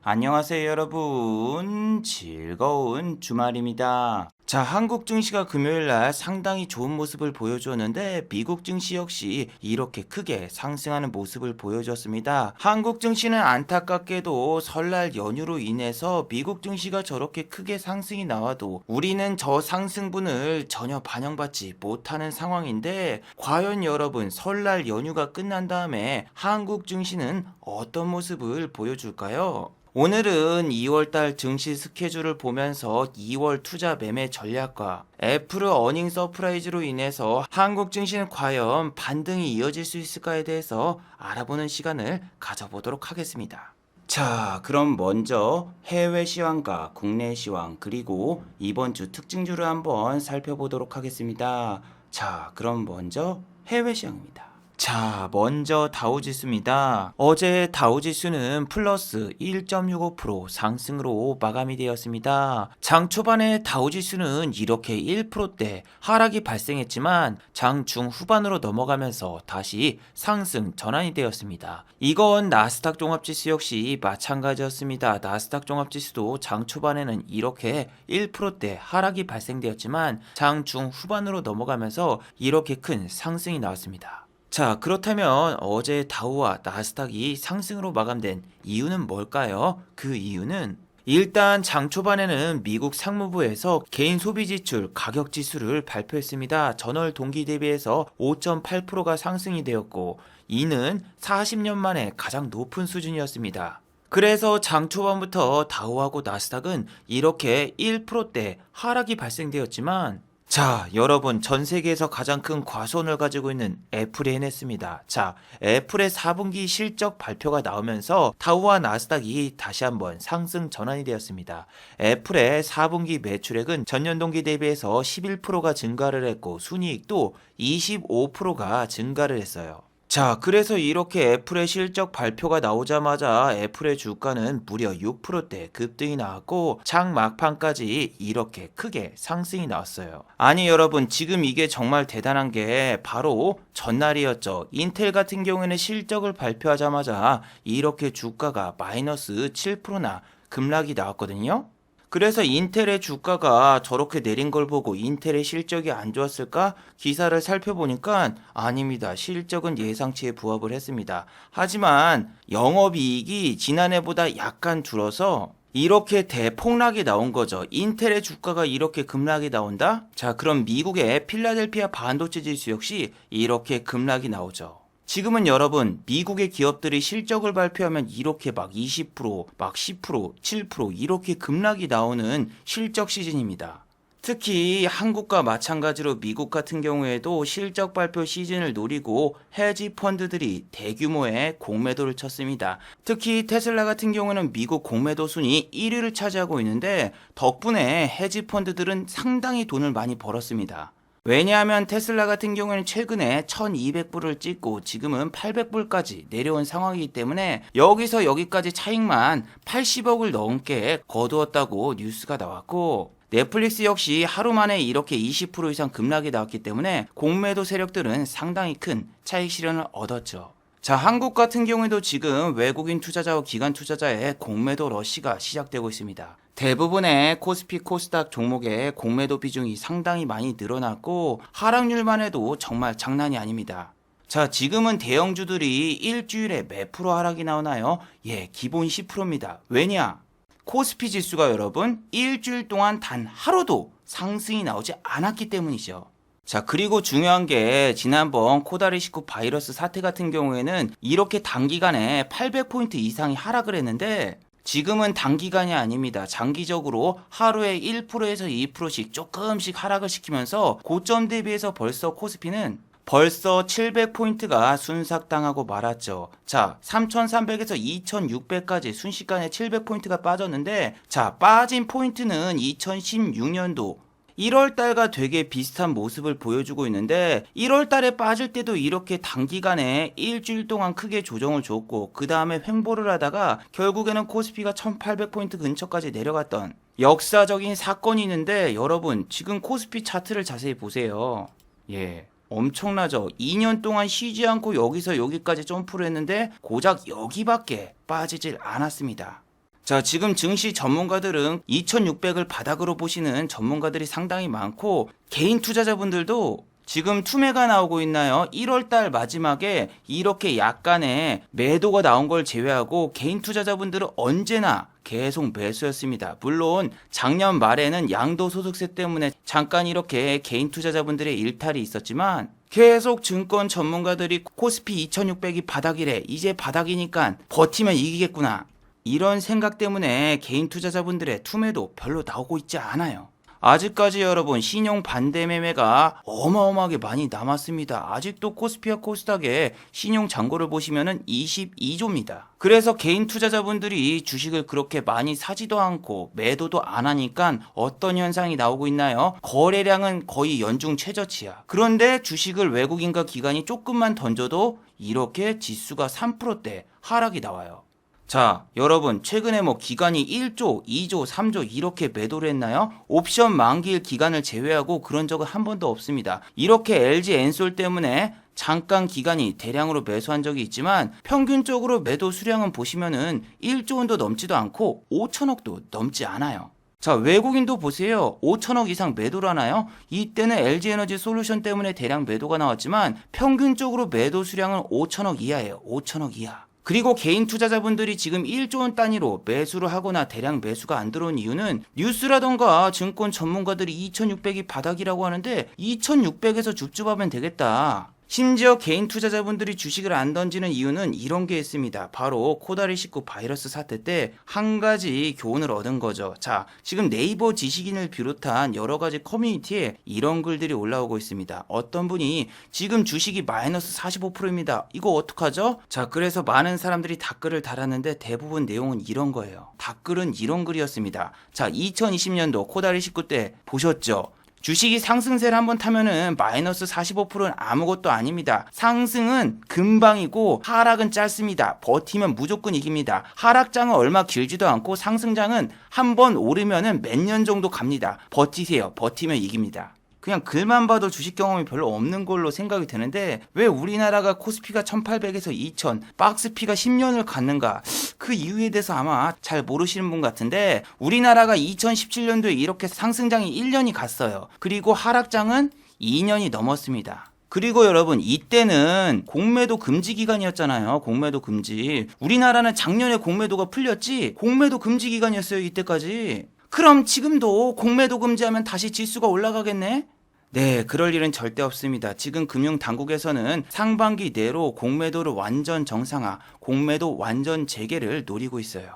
안녕하세요, 여러분. 즐거운 주말입니다. 자, 한국 증시가 금요일 날 상당히 좋은 모습을 보여주었는데 미국 증시 역시 이렇게 크게 상승하는 모습을 보여줬습니다. 한국 증시는 안타깝게도 설날 연휴로 인해서 미국 증시가 저렇게 크게 상승이 나와도 우리는 저 상승분을 전혀 반영받지 못하는 상황인데, 과연 여러분 설날 연휴가 끝난 다음에 한국 증시는 어떤 모습을 보여줄까요? 오늘은 2월달 증시 스케줄을 보면서 2월 투자 매매 전략과 애플의 어닝 서프라이즈로 인해서 한국 증시는 과연 반등이 이어질 수 있을까에 대해서 알아보는 시간을 가져보도록 하겠습니다. 자, 그럼 먼저 해외 시황과 국내 시황 그리고 이번 주 특징주를 한번 살펴보도록 하겠습니다. 자, 그럼 먼저 해외 시황입니다. 자, 먼저 다우지수입니다. 어제 다우지수는 플러스 1.65% 상승으로 마감이 되었습니다. 장 초반에 다우지수는 이렇게 1%대 하락이 발생했지만 장 중후반으로 넘어가면서 다시 상승 전환이 되었습니다. 이건 나스닥 종합지수 역시 마찬가지였습니다. 나스닥 종합지수도 장 초반에는 이렇게 1%대 하락이 발생되었지만 장 중후반으로 넘어가면서 이렇게 큰 상승이 나왔습니다. 자, 그렇다면 어제 다우와 나스닥이 상승으로 마감된 이유는 뭘까요? 그 이유는 일단 장 초반에는 미국 상무부에서 개인 소비 지출 가격 지수를 발표했습니다. 전월 동기 대비해서 5.8%가 상승이 되었고, 이는 40년 만에 가장 높은 수준이었습니다. 그래서 장 초반부터 다우하고 나스닥은 이렇게 1%대 하락이 발생되었지만, 자, 여러분, 전 세계에서 가장 큰 과손을 가지고 있는 애플이 해냈습니다. 자, 애플의 4분기 실적 발표가 나오면서 다우와 나스닥이 다시 한번 상승 전환이 되었습니다. 애플의 4분기 매출액은 전년 동기 대비해서 11%가 증가를 했고 순이익도 25%가 증가를 했어요. 자, 그래서 이렇게 애플의 실적 발표가 나오자마자 애플의 주가는 무려 6%대 급등이 나왔고 장 막판까지 이렇게 크게 상승이 나왔어요. 아니 여러분, 지금 이게 정말 대단한 게 바로 전날이었죠. 인텔 같은 경우에는 실적을 발표하자마자 이렇게 주가가 마이너스 7%나 급락이 나왔거든요. 그래서 인텔의 주가가 저렇게 내린 걸 보고 인텔의 실적이 안 좋았을까? 기사를 살펴보니까 아닙니다. 실적은 예상치에 부합을 했습니다. 하지만 영업이익이 지난해보다 약간 줄어서 이렇게 대폭락이 나온 거죠. 인텔의 주가가 이렇게 급락이 나온다? 자, 그럼 미국의 필라델피아 반도체 지수 역시 이렇게 급락이 나오죠. 지금은 여러분, 미국의 기업들이 실적을 발표하면 이렇게 막 20%, 막 10%, 7% 이렇게 급락이 나오는 실적 시즌입니다. 특히 한국과 마찬가지로 미국 같은 경우에도 실적 발표 시즌을 노리고 헤지 펀드들이 대규모의 공매도를 쳤습니다. 특히 테슬라 같은 경우는 미국 공매도 순위 1위를 차지하고 있는데 덕분에 헤지 펀드들은 상당히 돈을 많이 벌었습니다. 왜냐하면 테슬라 같은 경우에는 최근에 1200불을 찍고 지금은 800불까지 내려온 상황이기 때문에 여기서 여기까지 차익만 80억을 넘게 거두었다고 뉴스가 나왔고, 넷플릭스 역시 하루 만에 이렇게 20% 이상 급락이 나왔기 때문에 공매도 세력들은 상당히 큰 차익 실현을 얻었죠. 자, 한국 같은 경우에도 지금 외국인 투자자와 기관 투자자의 공매도 러시가 시작되고 있습니다. 대부분의 코스피 코스닥 종목의 공매도 비중이 상당히 많이 늘어났고 하락률만 해도 정말 장난이 아닙니다. 자, 지금은 대형주들이 일주일에 몇 프로 하락이 나오나요? 예, 기본 10%입니다. 왜냐? 코스피 지수가 여러분 일주일 동안 단 하루도 상승이 나오지 않았기 때문이죠. 자, 그리고 중요한 게 지난번 코다리19 바이러스 사태 같은 경우에는 이렇게 단기간에 800포인트 이상이 하락을 했는데 지금은 단기간이 아닙니다. 장기적으로 하루에 1%에서 2%씩 조금씩 하락을 시키면서 고점 대비해서 벌써 코스피는 벌써 700포인트가 순삭당하고 말았죠. 자, 3300에서 2600까지 순식간에 700포인트가 빠졌는데, 자, 빠진 포인트는 2016년도 1월달과 되게 비슷한 모습을 보여주고 있는데 1월달에 빠질 때도 이렇게 단기간에 일주일 동안 크게 조정을 줬고 그 다음에 횡보를 하다가 결국에는 코스피가 1800포인트 근처까지 내려갔던 역사적인 사건이 있는데, 여러분 지금 코스피 차트를 자세히 보세요. 예, 엄청나죠. 2년 동안 쉬지 않고 여기서 여기까지 점프를 했는데 고작 여기밖에 빠지질 않았습니다. 자, 지금 증시 전문가들은 2600을 바닥으로 보시는 전문가들이 상당히 많고 개인 투자자분들도 지금 투매가 나오고 있나요? 1월달 마지막에 이렇게 약간의 매도가 나온 걸 제외하고 개인 투자자분들은 언제나 계속 매수였습니다. 물론 작년 말에는 양도소득세 때문에 잠깐 이렇게 개인 투자자분들의 일탈이 있었지만 계속 증권 전문가들이 코스피 2600이 바닥이래, 이제 바닥이니까 버티면 이기겠구나, 이런 생각 때문에 개인 투자자분들의 투매도 별로 나오고 있지 않아요. 아직까지 여러분 신용 반대 매매가 어마어마하게 많이 남았습니다. 아직도 코스피와 코스닥의 신용 잔고를 보시면은 22조입니다. 그래서 개인 투자자분들이 주식을 그렇게 많이 사지도 않고 매도도 안 하니까 어떤 현상이 나오고 있나요? 거래량은 거의 연중 최저치야. 그런데 주식을 외국인과 기관이 조금만 던져도 이렇게 지수가 3%대 하락이 나와요. 자, 여러분 최근에 기관이 1조, 2조, 3조 이렇게 매도를 했나요? 옵션 만기일 기간을 제외하고 그런 적은 한 번도 없습니다. 이렇게 LG 엔솔 때문에 잠깐 기간이 대량으로 매수한 적이 있지만 평균적으로 매도 수량은 보시면은 1조 원도 넘지도 않고 5천억도 넘지 않아요. 자, 외국인도 보세요. 5천억 이상 매도를 하나요? 이때는 LG에너지 솔루션 때문에 대량 매도가 나왔지만 평균적으로 매도 수량은 5천억 이하예요. 5천억 이하. 그리고 개인 투자자분들이 지금 1조 원 단위로 매수를 하거나 대량 매수가 안 들어온 이유는 뉴스라던가 증권 전문가들이 2600이 바닥이라고 하는데 2600에서 줍줍하면 되겠다. 심지어 개인 투자자분들이 주식을 안 던지는 이유는 이런 게 있습니다. 바로 코다리19 바이러스 사태 때 한 가지 교훈을 얻은 거죠. 자, 지금 네이버 지식인을 비롯한 여러 가지 커뮤니티에 이런 글들이 올라오고 있습니다. 어떤 분이 지금 주식이 마이너스 45%입니다. 이거 어떡하죠? 자, 그래서 많은 사람들이 댓글을 달았는데 대부분 내용은 이런 거예요. 댓글은 이런 글이었습니다. 자, 2020년도 코다리19 때 보셨죠? 주식이 상승세를 한번 타면은 마이너스 45%는 아무것도 아닙니다. 상승은 금방이고 하락은 짧습니다. 버티면 무조건 이깁니다. 하락장은 얼마 길지도 않고 상승장은 한번 오르면은 몇 년 정도 갑니다. 버티세요. 버티면 이깁니다. 그냥 글만 봐도 주식 경험이 별로 없는 걸로 생각이 드는데 왜 우리나라가 코스피가 1800에서 2000, 박스피가 10년을 갔는가? 그 이유에 대해서 아마 잘 모르시는 분 같은데 우리나라가 2017년도에 이렇게 상승장이 1년이 갔어요. 그리고 하락장은 2년이 넘었습니다. 그리고 여러분 이때는 공매도 금지 기간이었잖아요. 공매도 금지. 우리나라는 작년에 공매도가 풀렸지 공매도 금지 기간이었어요. 이때까지. 그럼 지금도 공매도 금지하면 다시 지수가 올라가겠네? 네, 그럴 일은 절대 없습니다. 지금 금융당국에서는 상반기 내로 공매도를 완전 정상화, 공매도 완전 재개를 노리고 있어요.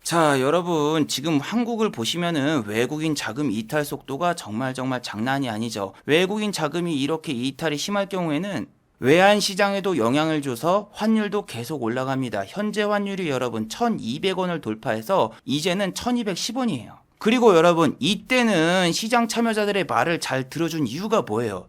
자, 여러분 지금 한국을 보시면은 외국인 자금 이탈 속도가 정말 장난이 아니죠. 외국인 자금이 이렇게 이탈이 심할 경우에는 외환 시장에도 영향을 줘서 환율도 계속 올라갑니다. 현재 환율이 여러분 1200원을 돌파해서 이제는 1210원이에요. 그리고 여러분 이때는 시장 참여자들의 말을 잘 들어준 이유가 뭐예요?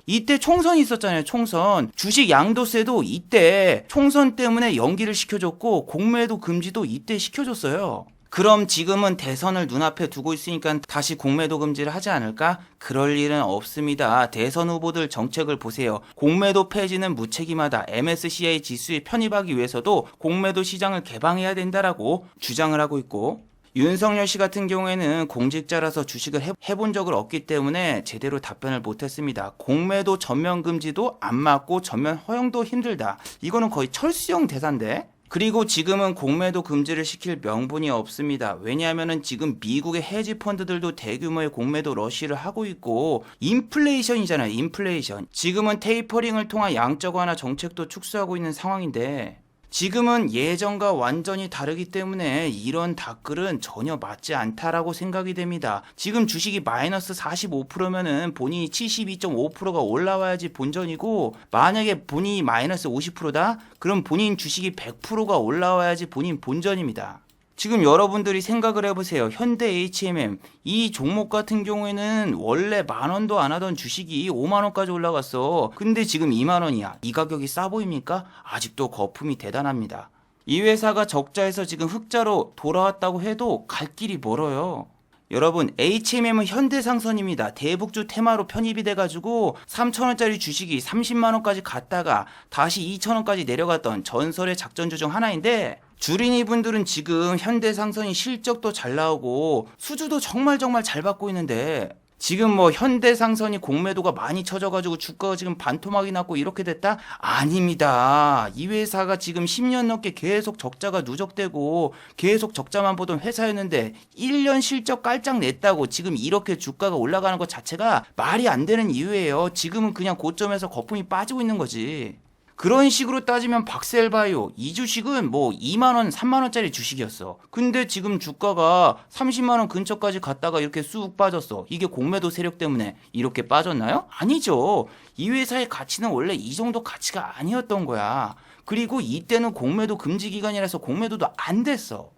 이때 총선이 있었잖아요. 총선. 주식 양도세도 이때 총선 때문에 연기를 시켜줬고 공매도 금지도 이때 시켜줬어요. 그럼 지금은 대선을 눈앞에 두고 있으니까 다시 공매도 금지를 하지 않을까? 그럴 일은 없습니다. 대선 후보들 정책을 보세요. 공매도 폐지는 무책임하다. MSCI 지수에 편입하기 위해서도 공매도 시장을 개방해야 된다라고 주장을 하고 있고 윤석열 씨 같은 경우에는 공직자라서 주식을 해본 적을 없기 때문에 제대로 답변을 못했습니다. 공매도 전면 금지도 안 맞고 전면 허용도 힘들다. 이거는 거의 철수형 대사인데? 그리고 지금은 공매도 금지를 시킬 명분이 없습니다. 왜냐하면 지금 미국의 헤지 펀드들도 대규모의 공매도 러시를 하고 있고 인플레이션이잖아요. 인플레이션. 지금은 테이퍼링을 통한 양적 완화 정책도 축소하고 있는 상황인데 지금은 예전과 완전히 다르기 때문에 이런 댓글은 전혀 맞지 않다라고 생각이 됩니다. 지금 주식이 마이너스 45%면은 본인이 72.5%가 올라와야지 본전이고 만약에 본인이 마이너스 50%다? 그럼 본인 주식이 100%가 올라와야지 본인 본전입니다. 지금 여러분들이 생각을 해보세요. 현대 HMM 이 종목 같은 경우에는 원래 10,000원도 안 하던 주식이 50,000원까지 올라갔어. 근데 지금 20,000원이야. 이 가격이 싸 보입니까? 아직도 거품이 대단합니다. 이 회사가 적자에서 지금 흑자로 돌아왔다고 해도 갈 길이 멀어요. 여러분 HMM은 현대상선입니다. 대북주 테마로 편입이 돼가지고 3,000원짜리 주식이 30만원까지 갔다가 다시 2,000원까지 내려갔던 전설의 작전주 중 하나인데, 주린이 분들은 지금 현대상선이 실적도 잘 나오고 수주도 정말 잘 받고 있는데, 지금 뭐 현대상선이 공매도가 많이 쳐져가지고 주가가 지금 반토막이 났고 이렇게 됐다? 아닙니다. 이 회사가 지금 10년 넘게 계속 적자가 누적되고 계속 적자만 보던 회사였는데 1년 실적 깔짝 냈다고 지금 이렇게 주가가 올라가는 것 자체가 말이 안 되는 이유예요. 지금은 그냥 고점에서 거품이 빠지고 있는 거지. 그런 식으로 따지면 박셀바이오 이 주식은 뭐 2만원 3만원짜리 주식이었어. 근데 지금 주가가 30만원 근처까지 갔다가 이렇게 쑥 빠졌어. 이게 공매도 세력 때문에 이렇게 빠졌나요? 아니죠. 이 회사의 가치는 원래 이 정도 가치가 아니었던 거야. 그리고 이때는 공매도 금지 기간이라서 공매도도 안 됐어.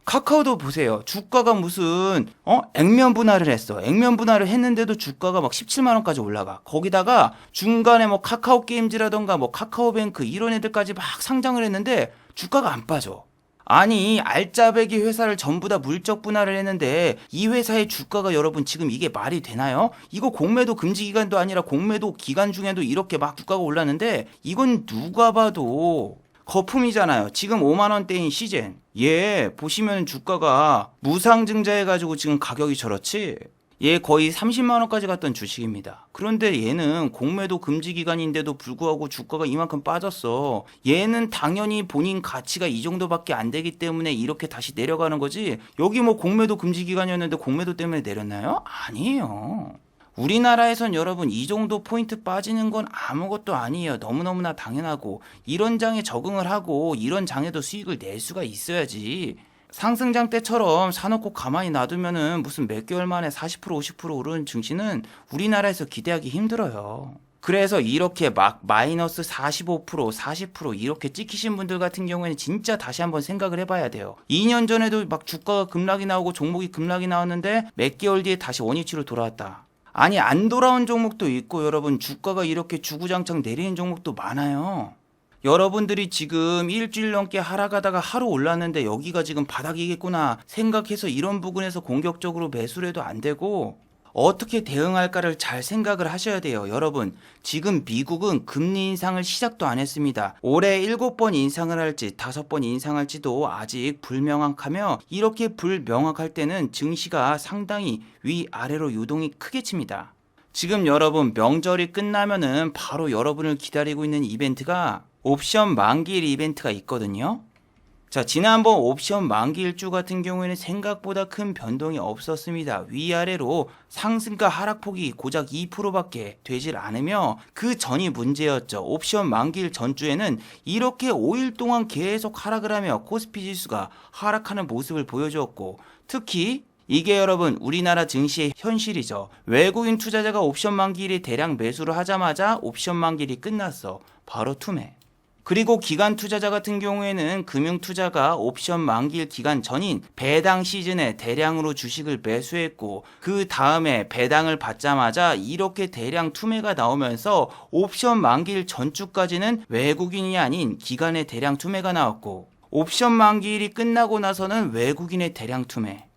카카오도 보세요. 주가가 무슨 액면 분할을 했어. 액면 분할을 했는데도 주가가 막 17만 원까지 올라가. 거기다가 중간에 뭐 카카오 게임즈라던가 뭐 카카오뱅크 이런 애들까지 막 상장을 했는데 주가가 안 빠져. 아니 알짜배기 회사를 전부 다 물적 분할을 했는데 이 회사의 주가가 여러분 지금 이게 말이 되나요? 이거 공매도 금지 기간도 아니라 공매도 기간 중에도 이렇게 막 주가가 올랐는데 이건 누가 봐도 거품이잖아요. 지금 5만원대인 시젠. 얘 보시면 주가가 무상증자 해가지고 지금 가격이 저렇지. 얘 거의 30만원까지 갔던 주식입니다. 그런데 얘는 공매도 금지 기간인데도 불구하고 주가가 이만큼 빠졌어. 얘는 당연히 본인 가치가 이 정도밖에 안 되기 때문에 이렇게 다시 내려가는 거지. 여기 뭐 공매도 금지 기간이었는데 공매도 때문에 내렸나요? 아니에요. 우리나라에선 여러분 이 정도 포인트 빠지는 건 아무것도 아니에요. 너무너무나 당연하고 이런 장에 적응을 하고 이런 장에도 수익을 낼 수가 있어야지. 상승장 때처럼 사놓고 가만히 놔두면은 무슨 몇 개월 만에 40% 50% 오르는 증시는 우리나라에서 기대하기 힘들어요. 그래서 이렇게 막 마이너스 45% 40% 이렇게 찍히신 분들 같은 경우에는 진짜 다시 한번 생각을 해봐야 돼요. 2년 전에도 막 주가가 급락이 나오고 종목이 급락이 나왔는데 몇 개월 뒤에 다시 원위치로 돌아왔다. 아니 안 돌아온 종목도 있고 여러분 주가가 이렇게 주구장창 내리는 종목도 많아요. 여러분들이 지금 일주일 넘게 하락하다가 하루 올랐는데 여기가 지금 바닥이겠구나 생각해서 이런 부분에서 공격적으로 매수를 해도 안 되고 어떻게 대응할까를 잘 생각을 하셔야 돼요. 여러분 지금 미국은 금리 인상을 시작도 안 했습니다. 올해 7번 인상을 할지 5번 인상할지도 아직 불명확하며 이렇게 불명확할 때는 증시가 상당히 위아래로 요동이 크게 칩니다. 지금 여러분 명절이 끝나면은 바로 여러분을 기다리고 있는 이벤트가 옵션 만기일 이벤트가 있거든요. 자, 지난번 옵션 만기일주 같은 경우에는 생각보다 큰 변동이 없었습니다. 위아래로 상승과 하락폭이 고작 2%밖에 되질 않으며 그 전이 문제였죠. 옵션 만기일 전주에는 이렇게 5일 동안 계속 하락을 하며 코스피 지수가 하락하는 모습을 보여주었고 특히 이게 여러분 우리나라 증시의 현실이죠. 외국인 투자자가 옵션 만기일에 대량 매수를 하자마자 옵션 만기일이 끝났어. 바로 투매. 그리고 기관 투자자 같은 경우에는 금융투자가 옵션 만기일 기간 전인 배당 시즌에 대량으로 주식을 매수했고 그 다음에 배당을 받자마자 이렇게 대량 투매가 나오면서 옵션 만기일 전주까지는 외국인이 아닌 기관의 대량 투매가 나왔고 옵션 만기일이 끝나고 나서는 외국인의 대량 투매.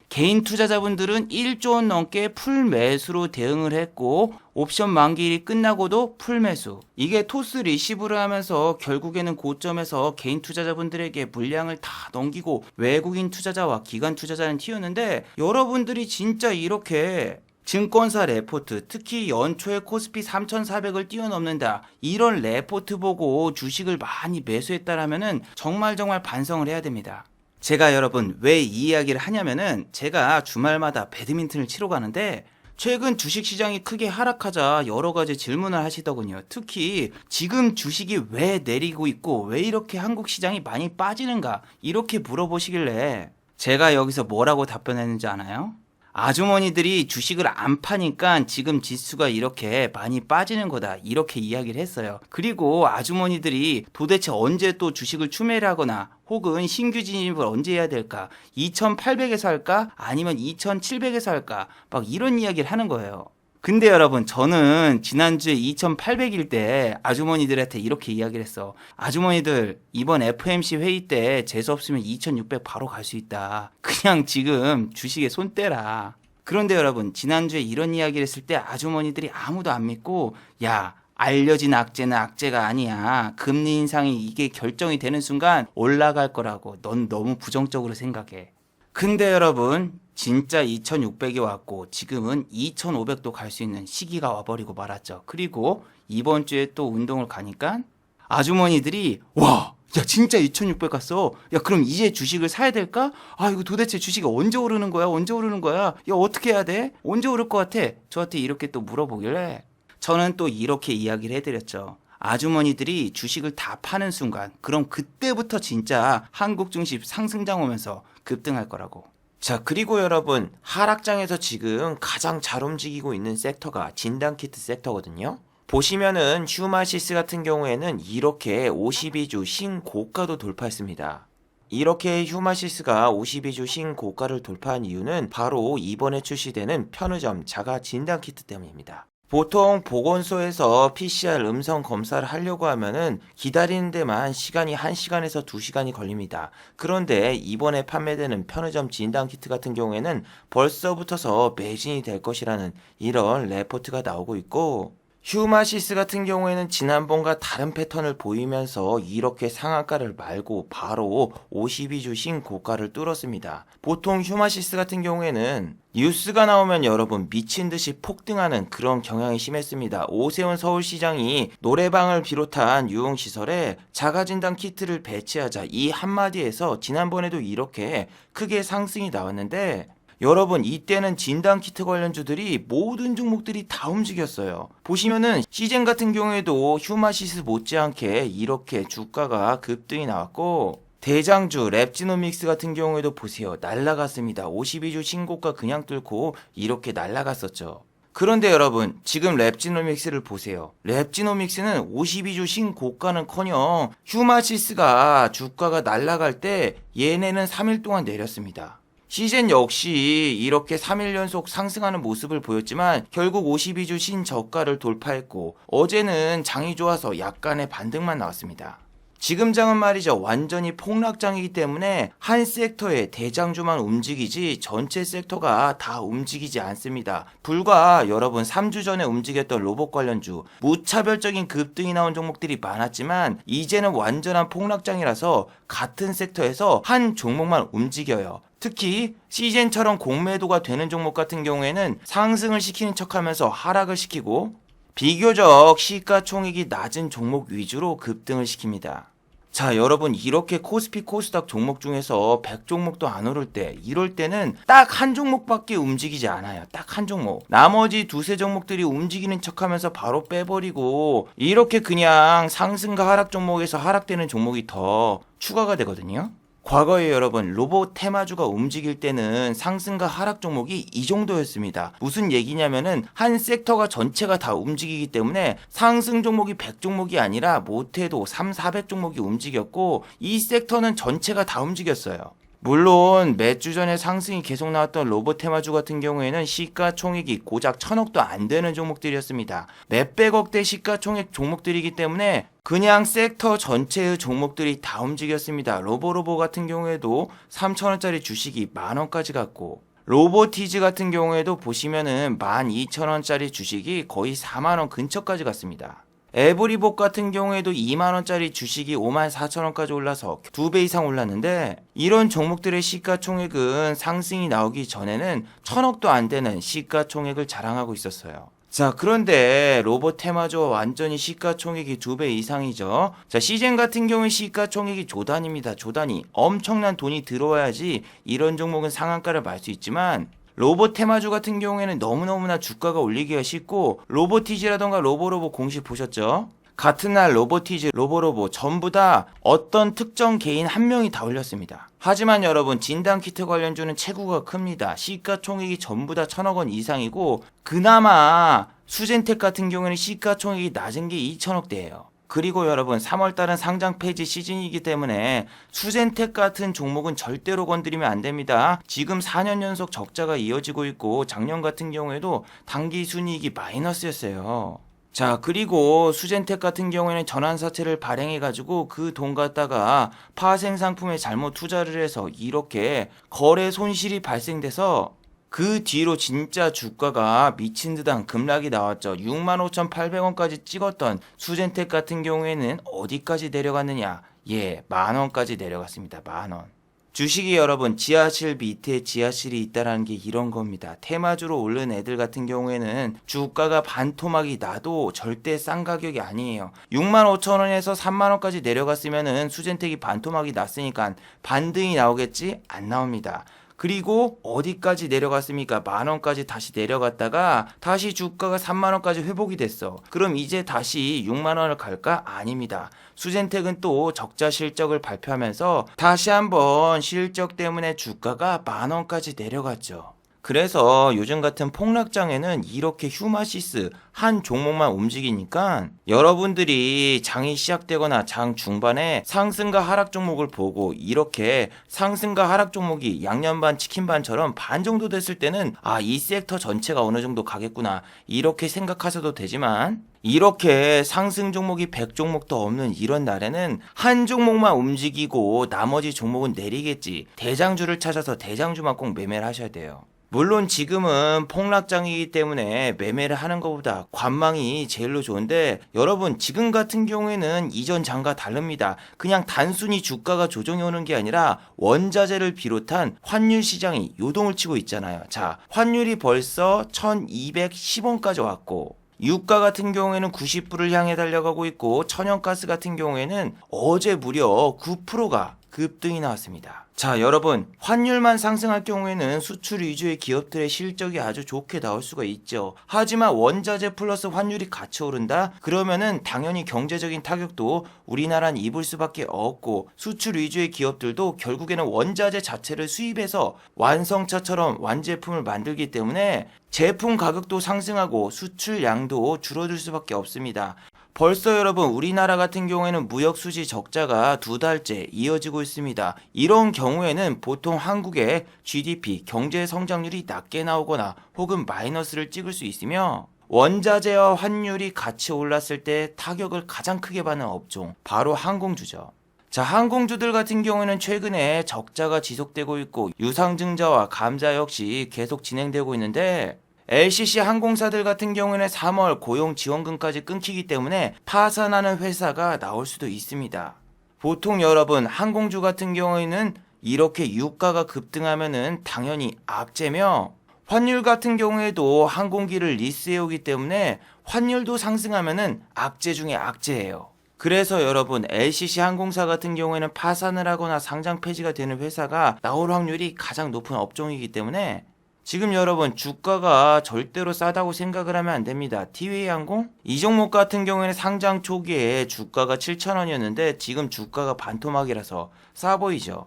개인 투자자분들은 1조 원 넘게 풀 매수로 대응을 했고 옵션 만기일이 끝나고도 풀 매수. 이게 토스 리시브를 하면서 결국에는 고점에서 개인 투자자분들에게 물량을 다 넘기고 외국인 투자자와 기관 투자자는 튀었는데 여러분들이 진짜 이렇게 증권사 레포트 특히 연초에 코스피 3,400을 뛰어넘는다 이런 레포트 보고 주식을 많이 매수했다라면은 정말 반성을 해야 됩니다. 제가 여러분 왜 이 이야기를 하냐면은 제가 주말마다 배드민턴을 치러 가는데 최근 주식시장이 크게 하락하자 여러 가지 질문을 하시더군요. 특히 지금 주식이 왜 내리고 있고 왜 이렇게 한국 시장이 많이 빠지는가 이렇게 물어보시길래 제가 여기서 뭐라고 답변했는지 아나요? 아주머니들이 주식을 안 파니까 지금 지수가 이렇게 많이 빠지는 거다 이렇게 이야기를 했어요. 그리고 아주머니들이 도대체 언제 또 주식을 추매를 하거나 혹은 신규 진입을 언제 해야 될까 2800에서 할까 아니면 2700에서 할까 막 이런 이야기를 하는 거예요. 근데 여러분, 저는 지난주에 2,800일 때 아주머니들한테 이렇게 이야기를 했어. 아주머니들, 이번 FOMC 회의 때 재수 없으면 2,600 바로 갈 수 있다. 그냥 지금 주식에 손 떼라. 그런데 여러분, 지난주에 이런 이야기를 했을 때 아주머니들이 아무도 안 믿고, 야, 알려진 악재는 악재가 아니야. 금리 인상이 이게 결정이 되는 순간 올라갈 거라고. 넌 너무 부정적으로 생각해. 근데 여러분, 진짜 2,600이 왔고 지금은 2,500도 갈 수 있는 시기가 와버리고 말았죠. 그리고 이번 주에 또 운동을 가니까 아주머니들이 와, 야 진짜 2,600 갔어. 야 그럼 이제 주식을 사야 될까? 아 이거 도대체 주식이 언제 오르는 거야? 언제 오르는 거야? 야 어떻게 해야 돼? 언제 오를 것 같아? 저한테 이렇게 또 물어보길래 저는 또 이렇게 이야기를 해드렸죠. 아주머니들이 주식을 다 파는 순간 그럼 그때부터 진짜 한국 증시 상승장 오면서 급등할 거라고. 자, 그리고 여러분, 하락장에서 지금 가장 잘 움직이고 있는 섹터가 진단키트 섹터거든요. 보시면은 휴마시스 같은 경우에는 이렇게 52주 신고가도 돌파했습니다. 이렇게 휴마시스가 52주 신고가를 돌파한 이유는 바로 이번에 출시되는 편의점 자가 진단키트 때문입니다. 보통 보건소에서 PCR 음성 검사를 하려고 하면은 기다리는 데만 시간이 1시간에서 2시간이 걸립니다. 그런데 이번에 판매되는 편의점 진단키트 같은 경우에는 벌써부터서 매진이 될 것이라는 이런 레포트가 나오고 있고, 휴마시스 같은 경우에는 지난번과 다른 패턴을 보이면서 이렇게 상한가를 말고 바로 52주 신고가를 뚫었습니다. 보통 휴마시스 같은 경우에는 뉴스가 나오면 여러분 미친 듯이 폭등하는 그런 경향이 심했습니다. 오세훈 서울시장이 노래방을 비롯한 유흥시설에 자가진단 키트를 배치하자 이 한마디에서 지난번에도 이렇게 크게 상승이 나왔는데, 여러분 이때는 진단키트 관련주들이 모든 종목들이 다 움직였어요. 보시면은 시젠 같은 경우에도 휴마시스 못지않게 이렇게 주가가 급등이 나왔고, 대장주 랩지노믹스 같은 경우에도 보세요. 날라갔습니다. 52주 신고가 그냥 뚫고 이렇게 날라갔었죠. 그런데 여러분 지금 랩지노믹스를 보세요. 랩지노믹스는 52주 신고가는커녕 휴마시스가 주가가 날라갈 때 얘네는 3일 동안 내렸습니다. 시젠 역시 이렇게 3일 연속 상승하는 모습을 보였지만 결국 52주 신저가를 돌파했고, 어제는 장이 좋아서 약간의 반등만 나왔습니다. 지금 장은 말이죠. 완전히 폭락장이기 때문에 한 섹터의 대장주만 움직이지 전체 섹터가 다 움직이지 않습니다. 불과 여러분 3주 전에 움직였던 로봇 관련주 무차별적인 급등이 나온 종목들이 많았지만 이제는 완전한 폭락장이라서 같은 섹터에서 한 종목만 움직여요. 특히 시젠처럼 공매도가 되는 종목 같은 경우에는 상승을 시키는 척하면서 하락을 시키고, 비교적 시가총액이 낮은 종목 위주로 급등을 시킵니다. 자, 여러분 이렇게 코스피 코스닥 종목 중에서 100종목도 안 오를 때, 이럴 때는 딱 한 종목밖에 움직이지 않아요. 딱 한 종목. 나머지 두세 종목들이 움직이는 척하면서 바로 빼버리고, 이렇게 그냥 상승과 하락 종목에서 하락되는 종목이 더 추가가 되거든요. 과거에 여러분 로봇 테마주가 움직일 때는 상승과 하락 종목이 이 정도였습니다. 무슨 얘기냐면은 한 섹터가 전체가 다 움직이기 때문에 상승 종목이 100종목이 아니라 못해도 3, 400종목이 움직였고, 이 섹터는 전체가 다 움직였어요. 물론 몇 주 전에 상승이 계속 나왔던 로봇 테마주 같은 경우에는 시가총액이 고작 1,000억도 안 되는 종목들이었습니다. 몇백억대 시가총액 종목들이기 때문에 그냥 섹터 전체의 종목들이 다 움직였습니다. 로보로보 같은 경우에도 3,000원짜리 주식이 10,000원까지 갔고, 로보티즈 같은 경우에도 보시면은 12,000원짜리 주식이 거의 40,000원 근처까지 갔습니다. 에브리복 같은 경우에도 2만원짜리 주식이 54,000원까지 올라서 2배 이상 올랐는데, 이런 종목들의 시가총액은 상승이 나오기 전에는 1,000억도 안 되는 시가총액을 자랑하고 있었어요. 자, 그런데 로봇 테마주와 완전히 시가총액이 2배 이상이죠. 자, 시젠 같은 경우는 시가총액이 조단입니다. 조단이 엄청난 돈이 들어와야지 이런 종목은 상한가를 말 수 있지만, 로봇 테마주 같은 경우에는 너무너무나 주가가 올리기가 쉽고, 로보티즈라던가 로보로보 공식 보셨죠? 같은 날 로보티즈, 로보로보 전부 다 어떤 특정 개인 한 명이 다 올렸습니다. 하지만 여러분 진단키트 관련주는 체구가 큽니다. 시가총액이 전부 다 1,000억 원 이상이고, 그나마 수젠텍 같은 경우에는 시가총액이 낮은 게 2,000억대예요. 그리고 여러분 3월달은 상장 폐지 시즌이기 때문에 수젠텍 같은 종목은 절대로 건드리면 안 됩니다. 지금 4년 연속 적자가 이어지고 있고 작년 같은 경우에도 당기 순이익이 마이너스였어요. 자, 그리고 수젠텍 같은 경우에는 전환사채를 발행해가지고 그 돈 갖다가 파생 상품에 잘못 투자를 해서 이렇게 거래 손실이 발생돼서 그 뒤로 진짜 주가가 미친 듯한 급락이 나왔죠. 65,800원까지 찍었던 수젠텍 같은 경우에는 어디까지 내려갔느냐? 예, 만원까지 내려갔습니다. 만원. 주식이 여러분 지하실 밑에 지하실이 있다라는 게 이런 겁니다. 테마주로 오른 애들 같은 경우에는 주가가 반토막이 나도 절대 싼 가격이 아니에요. 65,000원에서 3만원까지 내려갔으면은 수젠텍이 반토막이 났으니까 반등이 나오겠지? 안 나옵니다. 그리고 어디까지 내려갔습니까? 만원까지 다시 내려갔다가 다시 주가가 3만원까지 회복이 됐어. 그럼 이제 다시 6만원을 갈까? 아닙니다. 수젠텍은 또 적자 실적을 발표하면서 다시 한번 실적 때문에 주가가 만원까지 내려갔죠. 그래서 요즘 같은 폭락장에는 이렇게 휴마시스 한 종목만 움직이니까 여러분들이 장이 시작되거나 장 중반에 상승과 하락 종목을 보고 이렇게 상승과 하락 종목이 양념반 치킨반처럼 반 정도 됐을 때는 이 섹터 전체가 어느 정도 가겠구나 이렇게 생각하셔도 되지만 이렇게 상승 종목이 100종목도 없는 이런 날에는 한 종목만 움직이고 나머지 종목은 내리겠지. 대장주를 찾아서 대장주만 꼭 매매를 하셔야 돼요. 물론 지금은 폭락장이기 때문에 매매를 하는 것보다 관망이 제일로 좋은데 여러분 지금 같은 경우에는 이전 장과 다릅니다. 그냥 단순히 주가가 조정이 오는 게 아니라 원자재를 비롯한 환율 시장이 요동을 치고 있잖아요. 자, 환율이 벌써 1210원까지 왔고 유가 같은 경우에는 90불을 향해 달려가고 있고 천연가스 같은 경우에는 어제 무려 9%가 급등이 나왔습니다. 자, 여러분 환율만 상승할 경우에는 수출 위주의 기업들의 실적이 아주 좋게 나올 수가 있죠. 하지만 원자재 플러스 환율이 같이 오른다? 그러면은 당연히 경제적인 타격도 우리나라는 입을 수밖에 없고 수출 위주의 기업들도 결국에는 원자재 자체를 수입해서 완성차처럼 완제품을 만들기 때문에 제품 가격도 상승하고 수출량도 줄어들 수밖에 없습니다. 벌써 여러분 우리나라 같은 경우에는 무역 수지 적자가 2달째 이어지고 있습니다. 이런 경우에는 보통 한국의 GDP 경제 성장률이 낮게 나오거나 혹은 마이너스를 찍을 수 있으며 원자재와 환율이 같이 올랐을 때 타격을 가장 크게 받는 업종 바로 항공주죠. 자, 항공주들 같은 경우에는 최근에 적자가 지속되고 있고 유상증자와 감자 역시 계속 진행되고 있는데 LCC 항공사들 같은 경우에는 3월 고용지원금까지 끊기기 때문에 파산하는 회사가 나올 수도 있습니다. 보통 여러분 항공주 같은 경우에는 이렇게 유가가 급등하면은 당연히 악재며 환율 같은 경우에도 항공기를 리스해오기 때문에 환율도 상승하면은 악재 중에 악재예요. 그래서 여러분 LCC 항공사 같은 경우에는 파산을 하거나 상장 폐지가 되는 회사가 나올 확률이 가장 높은 업종이기 때문에 지금 여러분 주가가 절대로 싸다고 생각을 하면 안 됩니다. 티웨이 항공? 이 종목 같은 경우에는 상장 초기에 주가가 7,000원이었는데 지금 주가가 반토막이라서 싸 보이죠.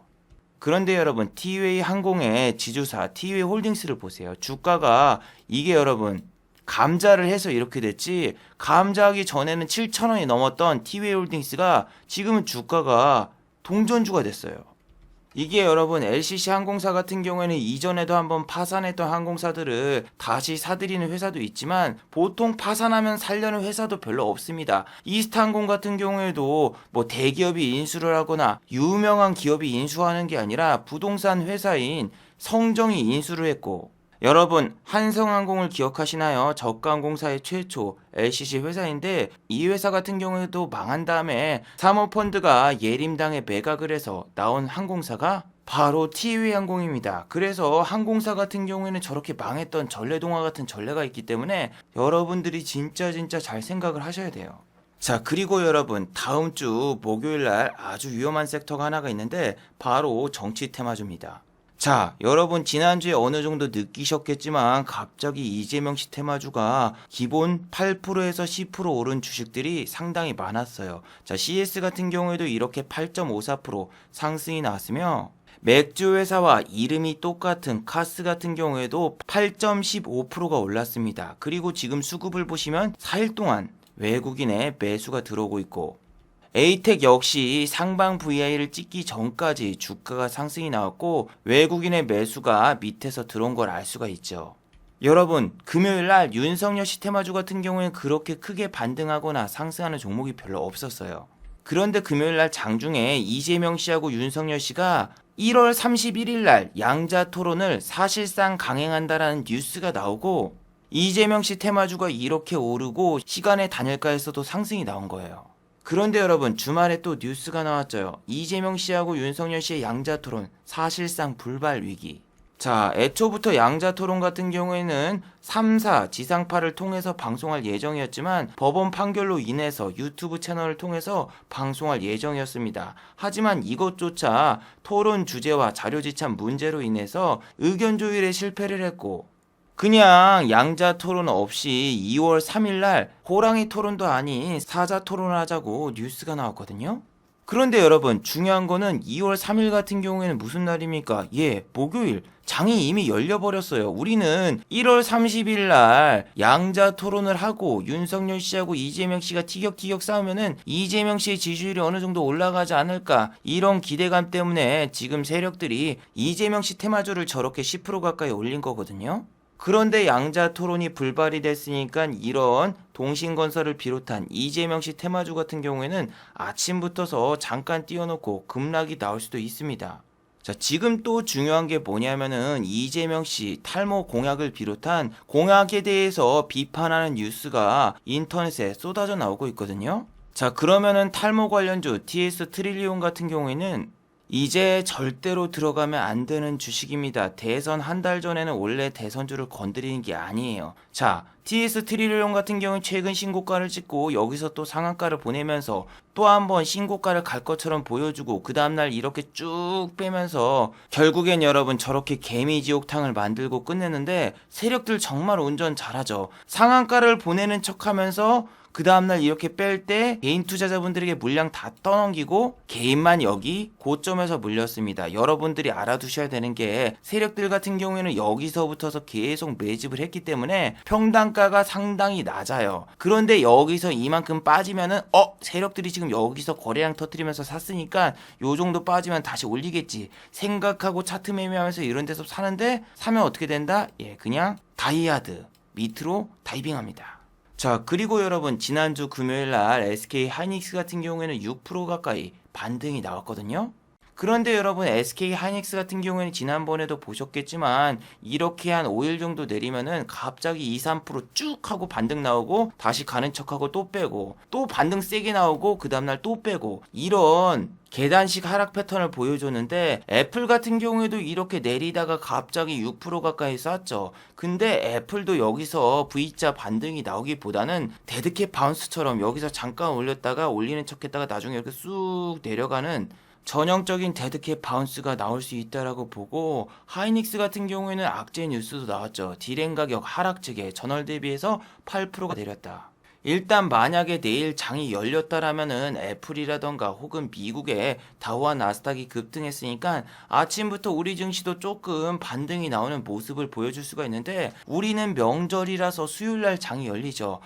그런데 여러분 티웨이 항공의 지주사 티웨이 홀딩스를 보세요. 주가가 이게 여러분 감자를 해서 이렇게 됐지 감자하기 전에는 7,000원이 넘었던 티웨이 홀딩스가 지금은 주가가 동전주가 됐어요. 이게 여러분 LCC 항공사 같은 경우에는 이전에도 한번 파산했던 항공사들을 다시 사들이는 회사도 있지만 보통 파산하면 살려는 회사도 별로 없습니다. 이스타항공 같은 경우에도 뭐 대기업이 인수를 하거나 유명한 기업이 인수하는 게 아니라 부동산 회사인 성정이 인수를 했고 여러분 한성항공을 기억하시나요? 저가항공사의 최초 LCC 회사인데 이 회사 같은 경우에도 망한 다음에 사모펀드가 예림당에 매각을 해서 나온 항공사가 바로 티웨이 항공입니다. 그래서 항공사 같은 경우에는 저렇게 망했던 전래동화 같은 전례가 있기 때문에 여러분들이 진짜 잘 생각을 하셔야 돼요. 자, 그리고 여러분 다음 주 목요일날 아주 위험한 섹터가 하나가 있는데 바로 정치 테마주입니다. 자, 여러분 지난주에 어느 정도 느끼셨겠지만 갑자기 이재명 씨 테마주가 기본 8%에서 10% 오른 주식들이 상당히 많았어요. 자, CS 같은 경우에도 이렇게 8.54% 상승이 나왔으며 맥주 회사와 이름이 똑같은 카스 같은 경우에도 8.15%가 올랐습니다. 그리고 지금 수급을 보시면 4일 동안 외국인의 매수가 들어오고 있고, 에이텍 역시 상방 VI를 찍기 전까지 주가가 상승이 나왔고 외국인의 매수가 밑에서 들어온 걸 알 수가 있죠. 여러분, 금요일날 윤석열 씨 테마주 같은 경우에는 그렇게 크게 반등하거나 상승하는 종목이 별로 없었어요. 그런데 금요일날 장중에 이재명 씨하고 윤석열 씨가 1월 31일날 양자 토론을 사실상 강행한다라는 뉴스가 나오고 이재명 씨 테마주가 이렇게 오르고 시간의 단일가에서도 상승이 나온 거예요. 그런데 여러분, 주말에 또 뉴스가 나왔죠. 이재명 씨하고 윤석열 씨의 양자 토론 사실상 불발 위기. 자, 애초부터 양자 토론 같은 경우에는 3사 지상파를 통해서 방송할 예정이었지만 법원 판결로 인해서 유튜브 채널을 통해서 방송할 예정이었습니다. 하지만 이것조차 토론 주제와 자료 지참 문제로 인해서 의견 조율에 실패를 했고 그냥 양자 토론 없이 2월 3일날 호랑이 토론도 아닌 사자 토론을 하자고 뉴스가 나왔거든요. 그런데 여러분, 중요한 거는 2월 3일 같은 경우에는 무슨 날입니까? 예, 목요일. 장이 이미 열려버렸어요. 우리는 1월 30일 날 양자 토론을 하고 윤석열 씨하고 이재명 씨가 티격태격 싸우면은 이재명 씨의 지지율이 어느 정도 올라가지 않을까, 이런 기대감 때문에 지금 세력들이 이재명 씨 테마주를 저렇게 10% 가까이 올린 거거든요. 그런데 양자 토론이 불발이 됐으니까 이런 동신건설을 비롯한 이재명 씨 테마주 같은 경우에는 아침부터서 잠깐 띄워놓고 급락이 나올 수도 있습니다. 자, 지금 또 중요한 게 뭐냐면은 이재명 씨 탈모 공약을 비롯한 공약에 대해서 비판하는 뉴스가 인터넷에 쏟아져 나오고 있거든요. 자, 그러면은 탈모 관련주 TS 트릴리온 같은 경우에는 이제 절대로 들어가면 안 되는 주식입니다. 대선 한 달 전에는 원래 대선주를 건드리는 게 아니에요. 자, TS 트릴리온 같은 경우는 최근 신고가를 찍고 여기서 또 상한가를 보내면서 또 한번 신고가를 갈 것처럼 보여주고 그 다음날 이렇게 쭉 빼면서 결국엔 여러분 저렇게 개미지옥탕을 만들고 끝내는데 세력들 정말 운전 잘하죠. 상한가를 보내는 척하면서 그 다음날 이렇게 뺄 때 개인 투자자분들에게 물량 다 떠넘기고 개인만 여기 고점에서 물렸습니다. 여러분들이 알아두셔야 되는 게 세력들 같은 경우에는 여기서부터서 계속 매집을 했기 때문에 평단가가 상당히 낮아요. 그런데 여기서 이만큼 빠지면은 세력들이 지금 여기서 거래량 터뜨리면서 샀으니까 요 정도 빠지면 다시 올리겠지 생각하고 차트 매매하면서 이런 데서 사는데 사면 어떻게 된다? 예, 그냥 다이아드 밑으로 다이빙합니다. 자, 그리고 여러분 지난주 금요일날 SK 하이닉스 같은 경우에는 6% 가까이 반등이 나왔거든요. 그런데 여러분 SK 하이닉스 같은 경우에는 지난번에도 보셨겠지만 이렇게 한 5일 정도 내리면은 갑자기 2, 3%쭉 하고 반등 나오고 다시 가는 척하고 또 빼고 또 반등 세게 나오고 그 다음날 또 빼고 이런 계단식 하락 패턴을 보여줬는데 애플 같은 경우에도 이렇게 내리다가 갑자기 6% 가까이 쐈죠. 근데 애플도 여기서 V자 반등이 나오기보다는 데드캣 바운스처럼 여기서 잠깐 올렸다가 올리는 척했다가 나중에 이렇게 쑥 내려가는 전형적인 데드캣 바운스가 나올 수 있다라고 보고 하이닉스 같은 경우에는 악재 뉴스도 나왔죠. 디램 가격 하락 측에 전월 대비해서 8%가 내렸다. 일단 만약에 내일 장이 열렸다라면은 애플이라던가 혹은 미국의 다우와 나스닥이 급등했으니까 아침부터 우리 증시도 조금 반등이 나오는 모습을 보여줄 수가 있는데 우리는 명절이라서 수요일날 장이 열리죠.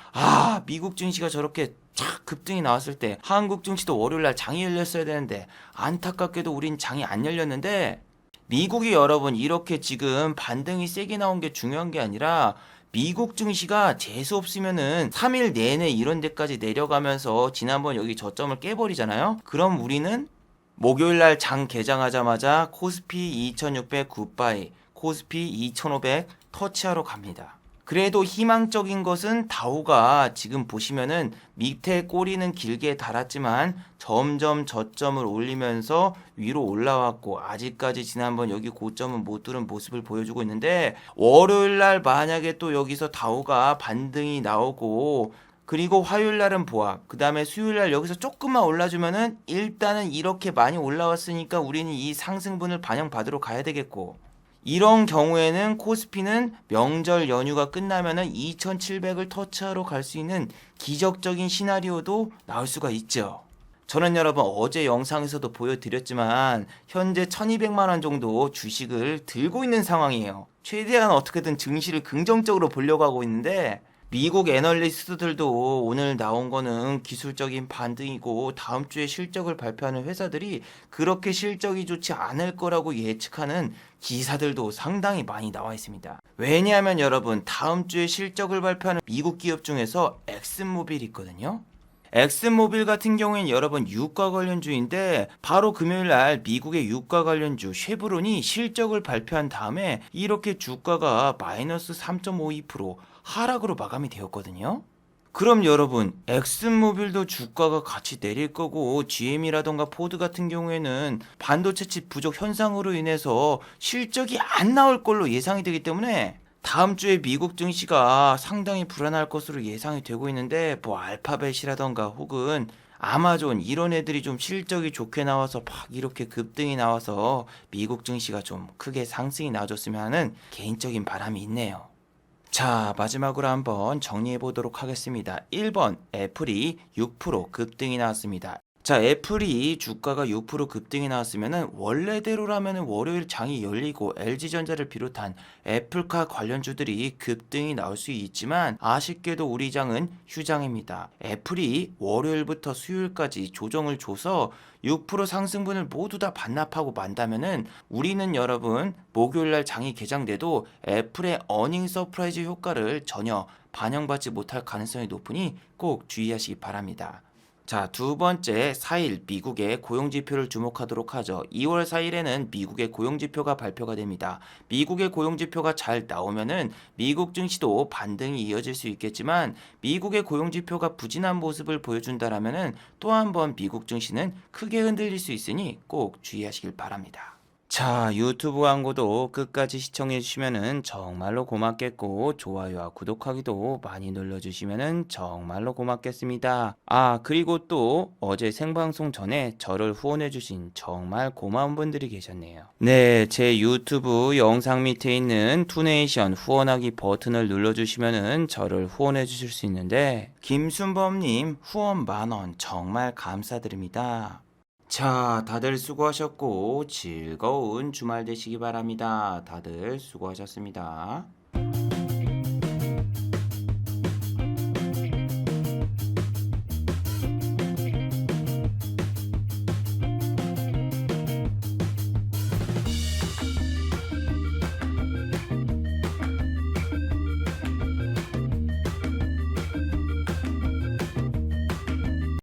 미국 증시가 저렇게 착 급등이 나왔을 때 한국 증시도 월요일날 장이 열렸어야 되는데 안타깝게도 우린 장이 안 열렸는데 미국이 여러분 이렇게 지금 반등이 세게 나온 게 중요한 게 아니라 미국 증시가 재수 없으면은 3일 내내 이런 데까지 내려가면서 지난번 여기 저점을 깨버리잖아요. 그럼 우리는 목요일날 장 개장하자마자 코스피 2600 굿바이, 코스피 2500 터치하러 갑니다. 그래도 희망적인 것은 다우가 지금 보시면은 밑에 꼬리는 길게 달았지만 점점 저점을 올리면서 위로 올라왔고 아직까지 지난번 여기 고점은 못 뚫은 모습을 보여주고 있는데 월요일날 만약에 또 여기서 다우가 반등이 나오고 그리고 화요일날은 보합, 그 다음에 수요일날 여기서 조금만 올라주면은 일단은 이렇게 많이 올라왔으니까 우리는 이 상승분을 반영받으러 가야 되겠고 이런 경우에는 코스피는 명절 연휴가 끝나면은 2700을 터치하러 갈 수 있는 기적적인 시나리오도 나올 수가 있죠. 저는 여러분 어제 영상에서도 보여드렸지만 현재 1200만원 정도 주식을 들고 있는 상황이에요. 최대한 어떻게든 증시를 긍정적으로 보려고 하고 있는데 미국 애널리스트들도 오늘 나온 거는 기술적인 반등이고 다음 주에 실적을 발표하는 회사들이 그렇게 실적이 좋지 않을 거라고 예측하는 기사들도 상당히 많이 나와 있습니다. 왜냐하면 여러분, 다음 주에 실적을 발표하는 미국 기업 중에서 엑슨모빌이 있거든요. 엑슨모빌 같은 경우에는 여러분 유가 관련주인데 바로 금요일 날 미국의 유가 관련주 쉐브론이 실적을 발표한 다음에 이렇게 주가가 마이너스 3.52% 하락으로 마감이 되었거든요. 그럼 여러분, 엑슨모빌도 주가가 같이 내릴 거고 GM이라던가 포드 같은 경우에는 반도체 칩 부족 현상으로 인해서 실적이 안 나올 걸로 예상이 되기 때문에 다음 주에 미국 증시가 상당히 불안할 것으로 예상이 되고 있는데, 뭐 알파벳이라던가 혹은 아마존 이런 애들이 좀 실적이 좋게 나와서 막 이렇게 급등이 나와서 미국 증시가 좀 크게 상승이 나와줬으면 하는 개인적인 바람이 있네요. 자, 마지막으로 한번 정리해 보도록 하겠습니다. 1번, 애플이 6% 급등이 나왔습니다. 자, 애플이 주가가 6% 급등이 나왔으면은 원래대로라면은 월요일 장이 열리고 LG전자를 비롯한 애플카 관련주들이 급등이 나올 수 있지만 아쉽게도 우리 장은 휴장입니다. 애플이 월요일부터 수요일까지 조정을 줘서 6% 상승분을 모두 다 반납하고 만다면은 우리는 여러분 목요일날 장이 개장돼도 애플의 어닝 서프라이즈 효과를 전혀 반영받지 못할 가능성이 높으니 꼭 주의하시기 바랍니다. 자, 두 번째, 4일 미국의 고용지표를 주목하도록 하죠. 2월 4일에는 미국의 고용지표가 발표가 됩니다. 미국의 고용지표가 잘 나오면은 미국 증시도 반등이 이어질 수 있겠지만 미국의 고용지표가 부진한 모습을 보여준다라면은 또 한 번 미국 증시는 크게 흔들릴 수 있으니 꼭 주의하시길 바랍니다. 자, 유튜브 광고도 끝까지 시청해 주시면은 정말로 고맙겠고 좋아요와 구독하기도 많이 눌러 주시면은 정말로 고맙겠습니다. 아, 그리고 또 어제 생방송 전에 저를 후원해 주신 정말 고마운 분들이 계셨네요. 네, 제 유튜브 영상 밑에 있는 투네이션 후원하기 버튼을 눌러 주시면은 저를 후원해 주실 수 있는데, 김순범님 후원 10,000원 정말 감사드립니다. 자, 다들 수고하셨고 즐거운 주말 되시기 바랍니다. 다들 수고하셨습니다.